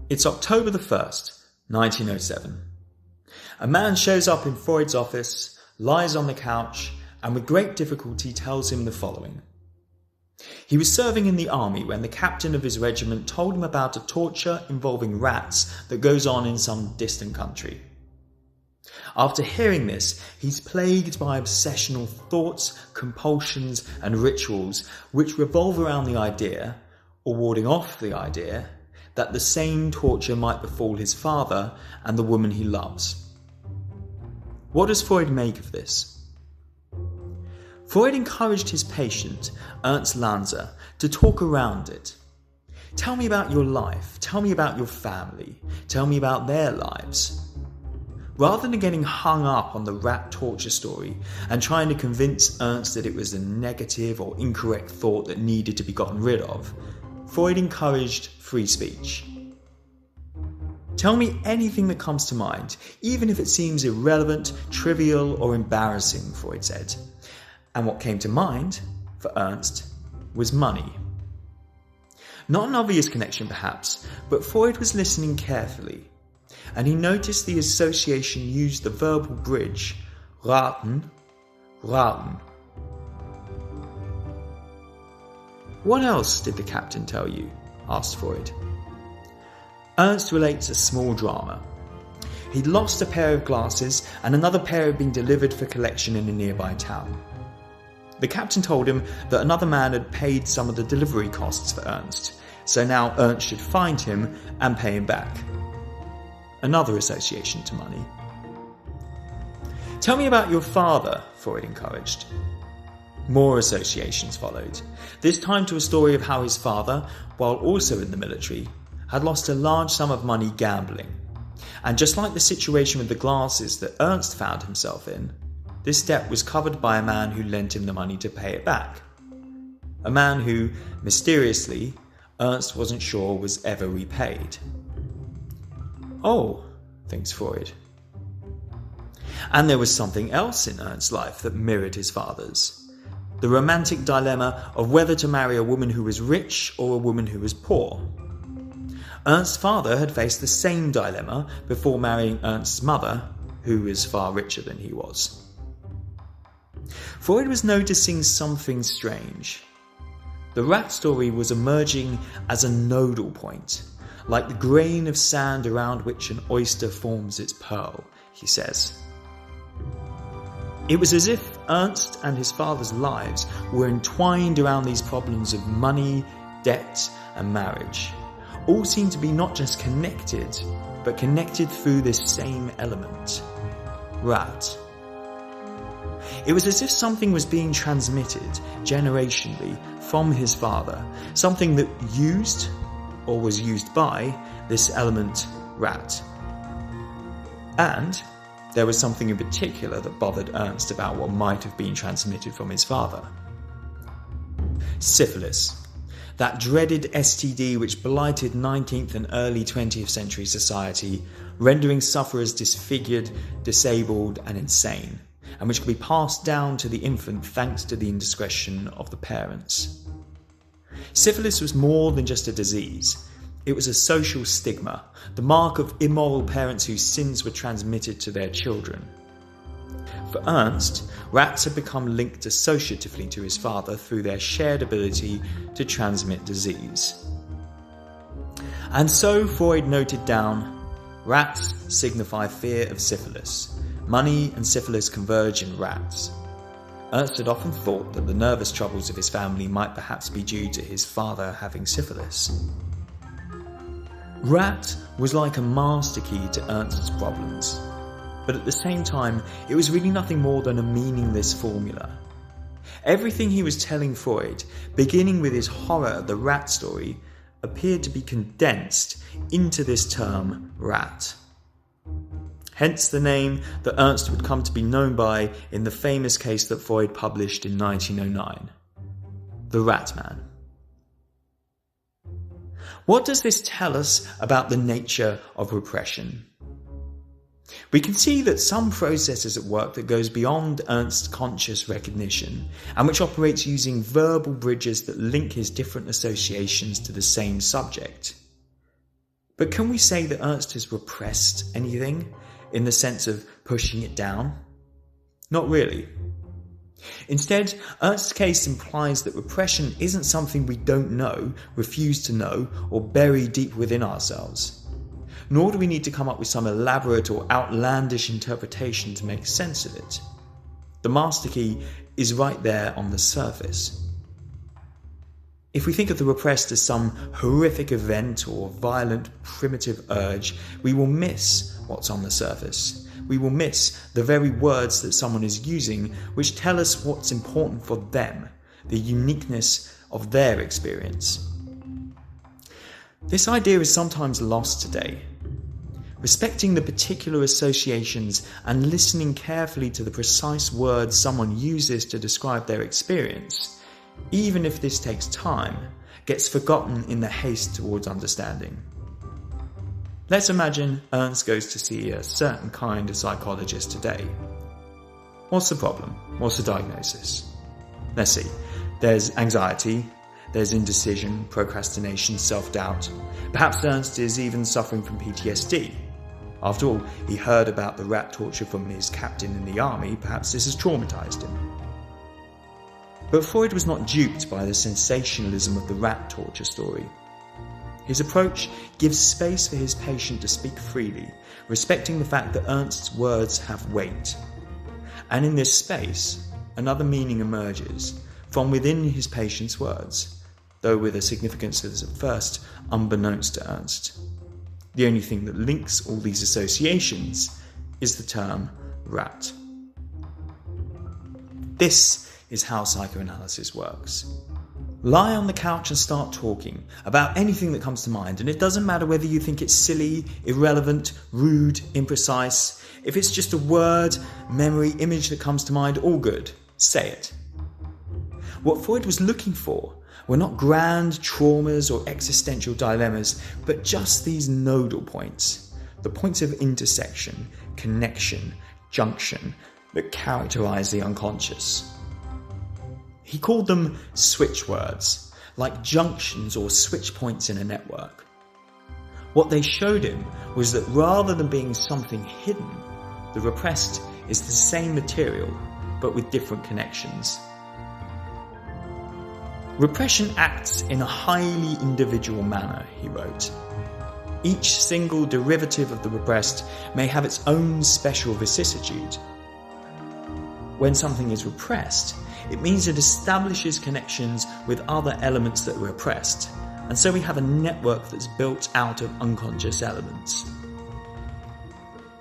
It's October the 1st, 1907. A man shows up in Freud's office, lies on the couch, and with great difficulty tells him the following. He was serving in the army when the captain of his regiment told him about a torture involving rats that goes on in some distant country. After hearing this, he's plagued by obsessional thoughts, compulsions, and rituals which revolve around the idea, or warding off the idea, that the same torture might befall his father and the woman he loves. What does Freud make of this? Freud encouraged his patient, Ernst Lanzer, to talk around it. Tell me about your life, tell me about your family, tell me about their lives. Rather than getting hung up on the rat torture story and trying to convince Ernst that it was a negative or incorrect thought that needed to be gotten rid of, Freud encouraged free speech. Tell me anything that comes to mind, even if it seems irrelevant, trivial, or embarrassing, Freud said. And what came to mind, for Ernst, was money. Not an obvious connection perhaps, but Freud was listening carefully, and he noticed the association used the verbal bridge, raten, raten. What else did the captain tell you? Asked Freud. Ernst relates a small drama. He'd lost a pair of glasses and another pair had been delivered for collection in a nearby town. The captain told him that another man had paid some of the delivery costs for Ernst, so now Ernst should find him and pay him back. Another association to money. Tell me about your father, Freud encouraged. More associations followed, this time to a story of how his father, while also in the military, had lost a large sum of money gambling. And just like the situation with the glasses that Ernst found himself in, this debt was covered by a man who lent him the money to pay it back. A man who, mysteriously, Ernst wasn't sure was ever repaid. Oh, thinks Freud. And there was something else in Ernst's life that mirrored his father's. The romantic dilemma of whether to marry a woman who was rich or a woman who was poor. Ernst's father had faced the same dilemma before marrying Ernst's mother, who was far richer than he was. Freud was noticing something strange. The rat story was emerging as a nodal point, like the grain of sand around which an oyster forms its pearl, he says. It was as if Ernst and his father's lives were entwined around these problems of money, debt, and marriage. All seemed to be not just connected, but connected through this same element, rat. It was as if something was being transmitted generationally from his father, something that used, or was used by, this element, rat. And there was something in particular that bothered Ernst about what might have been transmitted from his father. Syphilis. That dreaded STD which blighted 19th and early 20th century society, rendering sufferers disfigured, disabled, and insane, and which could be passed down to the infant thanks to the indiscretion of the parents. Syphilis was more than just a disease. It was a social stigma, the mark of immoral parents whose sins were transmitted to their children. For Ernst, rats had become linked associatively to his father through their shared ability to transmit disease. And so Freud noted down, rats signify fear of syphilis. Money and syphilis converge in rats. Ernst had often thought that the nervous troubles of his family might perhaps be due to his father having syphilis. Rat was like a master key to Ernst's problems, but at the same time, it was really nothing more than a meaningless formula. Everything he was telling Freud, beginning with his horror of the rat story, appeared to be condensed into this term, rat. Hence the name that Ernst would come to be known by in the famous case that Freud published in 1909, the Rat Man. What does this tell us about the nature of repression? We can see that some process is at work that goes beyond Ernst's conscious recognition and which operates using verbal bridges that link his different associations to the same subject. But can we say that Ernst has repressed anything in the sense of pushing it down? Not really. Instead, Ernst's case implies that repression isn't something we don't know, refuse to know, or bury deep within ourselves. Nor do we need to come up with some elaborate or outlandish interpretation to make sense of it. The master key is right there on the surface. If we think of the repressed as some horrific event or violent primitive urge, we will miss what's on the surface. We will miss the very words that someone is using which tell us what's important for them, the uniqueness of their experience. This idea is sometimes lost today. Respecting the particular associations and listening carefully to the precise words someone uses to describe their experience, even if this takes time, gets forgotten in the haste towards understanding. Let's imagine Ernst goes to see a certain kind of psychologist today. What's the problem? What's the diagnosis? Let's see. There's anxiety, there's indecision, procrastination, self-doubt. Perhaps Ernst is even suffering from PTSD. After all, he heard about the rat torture from his captain in the army. Perhaps this has traumatized him. But Freud was not duped by the sensationalism of the rat torture story. His approach gives space for his patient to speak freely, respecting the fact that Ernst's words have weight. And in this space, another meaning emerges from within his patient's words, though with a significance that is at first unbeknownst to Ernst. The only thing that links all these associations is the term rat. This is how psychoanalysis works. Lie on the couch and start talking about anything that comes to mind, and it doesn't matter whether you think it's silly, irrelevant, rude, imprecise. If it's just a word, memory, image that comes to mind, all good. Say it. What Freud was looking for were not grand traumas or existential dilemmas, but just these nodal points, the points of intersection, connection, junction that characterize the unconscious. He called them switch words, like junctions or switch points in a network. What they showed him was that rather than being something hidden, the repressed is the same material, but with different connections. Repression acts in a highly individual manner, he wrote. Each single derivative of the repressed may have its own special vicissitude. When something is repressed, it means it establishes connections with other elements that are repressed, and so we have a network that's built out of unconscious elements.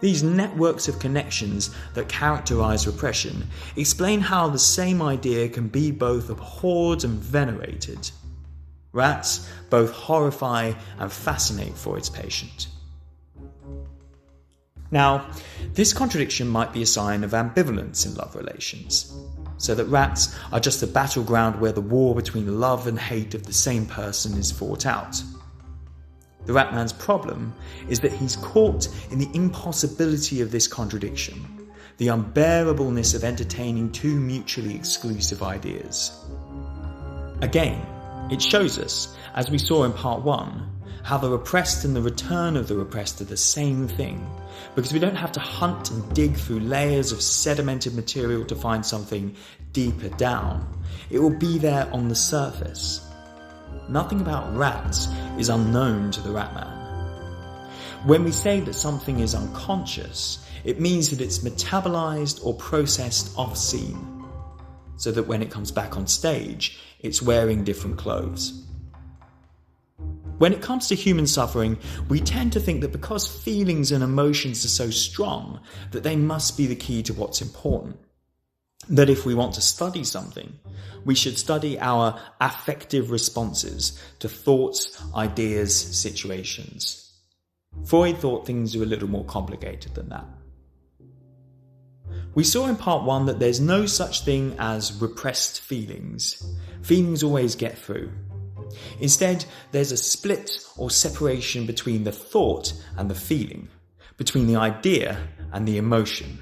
These networks of connections that characterize repression explain how the same idea can be both abhorred and venerated. Rats both horrify and fascinate Freud's patient. Now, this contradiction might be a sign of ambivalence in love relations, so that rats are just a battleground where the war between love and hate of the same person is fought out. The rat man's problem is that he's caught in the impossibility of this contradiction, the unbearableness of entertaining two mutually exclusive ideas. Again, it shows us, as we saw in part 1, how the repressed and the return of the repressed are the same thing, because we don't have to hunt and dig through layers of sedimented material to find something deeper down. It will be there on the surface. Nothing about rats is unknown to the rat man. When we say that something is unconscious, it means that it's metabolized or processed off-scene, so that when it comes back on stage, it's wearing different clothes. When it comes to human suffering, we tend to think that because feelings and emotions are so strong, that they must be the key to what's important. That if we want to study something, we should study our affective responses to thoughts, ideas, situations. Freud thought things were a little more complicated than that. We saw in part 1 that there's no such thing as repressed feelings. Feelings always get through. Instead, there's a split or separation between the thought and the feeling, between the idea and the emotion.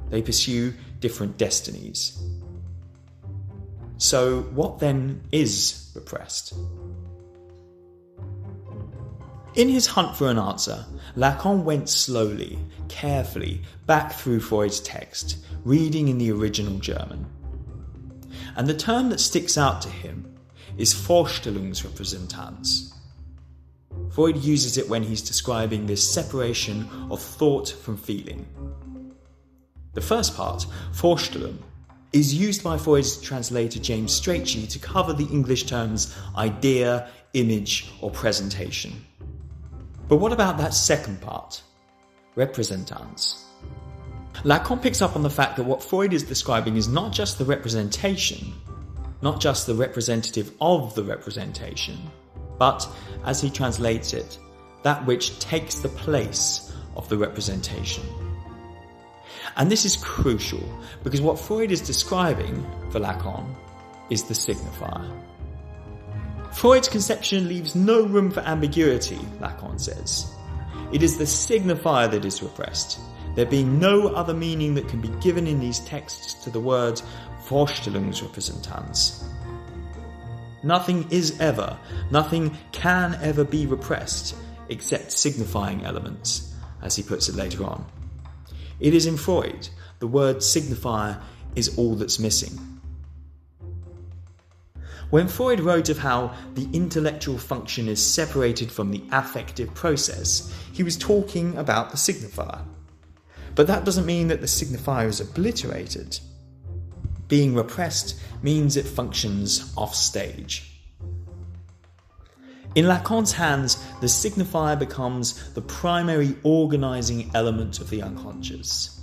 They pursue different destinies. So, what then is repressed? In his hunt for an answer, Lacan went slowly, carefully, back through Freud's text, reading in the original German. And the term that sticks out to him is Vorstellungsrepräsentanz. Freud uses it when he's describing this separation of thought from feeling. The first part, Vorstellung, is used by Freud's translator James Strachey to cover the English terms idea, image, or presentation. But what about that second part, Repräsentanz? Lacan picks up on the fact that what Freud is describing is not just the representation, not just the representative of the representation, but, as he translates it, that which takes the place of the representation. And this is crucial because what Freud is describing for Lacan is the signifier. Freud's conception leaves no room for ambiguity, Lacan says. It is the signifier that is repressed, there being no other meaning that can be given in these texts to the word Vorstellungsrepräsentanz. Nothing is ever, nothing can ever be repressed except signifying elements, as he puts it later on. It is in Freud, the word signifier is all that's missing. When Freud wrote of how the intellectual function is separated from the affective process, he was talking about the signifier. But that doesn't mean that the signifier is obliterated. Being repressed means it functions off stage. In Lacan's hands, the signifier becomes the primary organising element of the unconscious.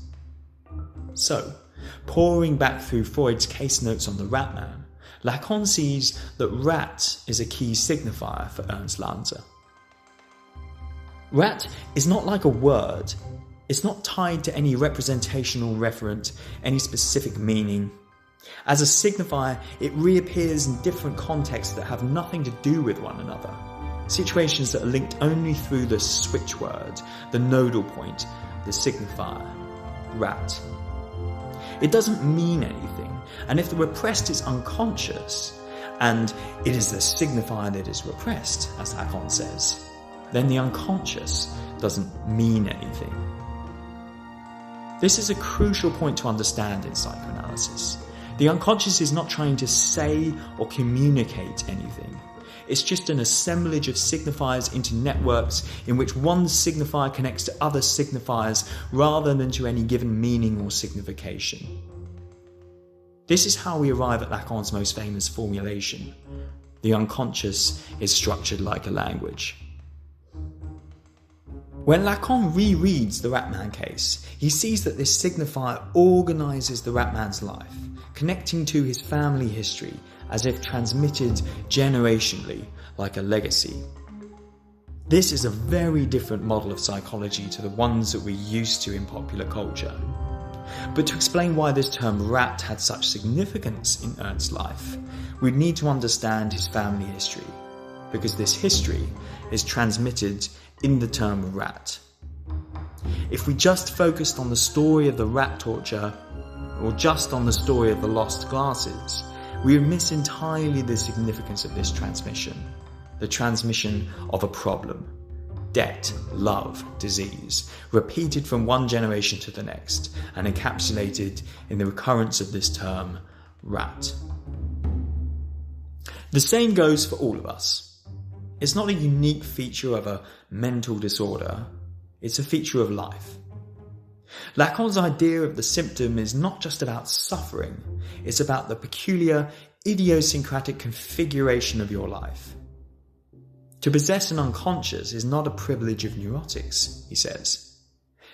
So, poring back through Freud's case notes on the rat man, Lacan sees that rat is a key signifier for Ernst Lanzer. Rat is not like a word. It's not tied to any representational referent, any specific meaning. As a signifier, it reappears in different contexts that have nothing to do with one another. Situations that are linked only through the switch word, the nodal point, the signifier, rat. It doesn't mean anything, and if the repressed is unconscious, and it is the signifier that is repressed, as Lacan says, then the unconscious doesn't mean anything. This is a crucial point to understand in psychoanalysis. The unconscious is not trying to say or communicate anything. It's just an assemblage of signifiers into networks in which one signifier connects to other signifiers rather than to any given meaning or signification. This is how we arrive at Lacan's most famous formulation. The unconscious is structured like a language. When Lacan rereads the Ratman case, he sees that this signifier organises the Ratman's life, connecting to his family history as if transmitted generationally like a legacy. This is a very different model of psychology to the ones that we're used to in popular culture. But to explain why this term rat had such significance in Ernst's life, we'd need to understand his family history, because this history is transmitted in the term rat. If we just focused on the story of the rat torture, or just on the story of the lost glasses, we would miss entirely the significance of this transmission, the transmission of a problem, debt, love, disease, repeated from one generation to the next, and encapsulated in the recurrence of this term, rat. The same goes for all of us. It's not a unique feature of a mental disorder, it's a feature of life. Lacan's idea of the symptom is not just about suffering, it's about the peculiar, idiosyncratic configuration of your life. To possess an unconscious is not a privilege of neurotics, he says.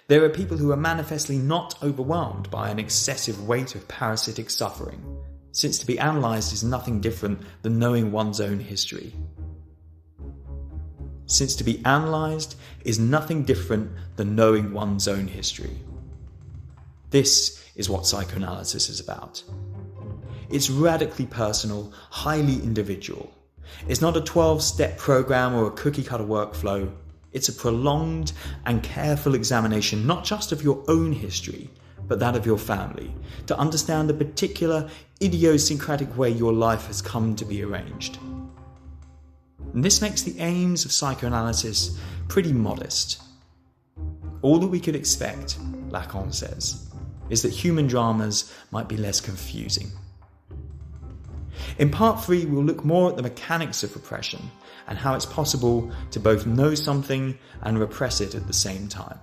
There are people who are manifestly not overwhelmed by an excessive weight of parasitic suffering, since to be analysed is nothing different than knowing one's own history. Since to be analysed is nothing different than knowing one's own history. This is what psychoanalysis is about. It's radically personal, highly individual. It's not a 12-step program or a cookie-cutter workflow. It's a prolonged and careful examination not just of your own history, but that of your family, to understand the particular idiosyncratic way your life has come to be arranged. And this makes the aims of psychoanalysis pretty modest. All that we could expect, Lacan says, is that human dramas might be less confusing. In part 3, we'll look more at the mechanics of repression and how it's possible to both know something and repress it at the same time.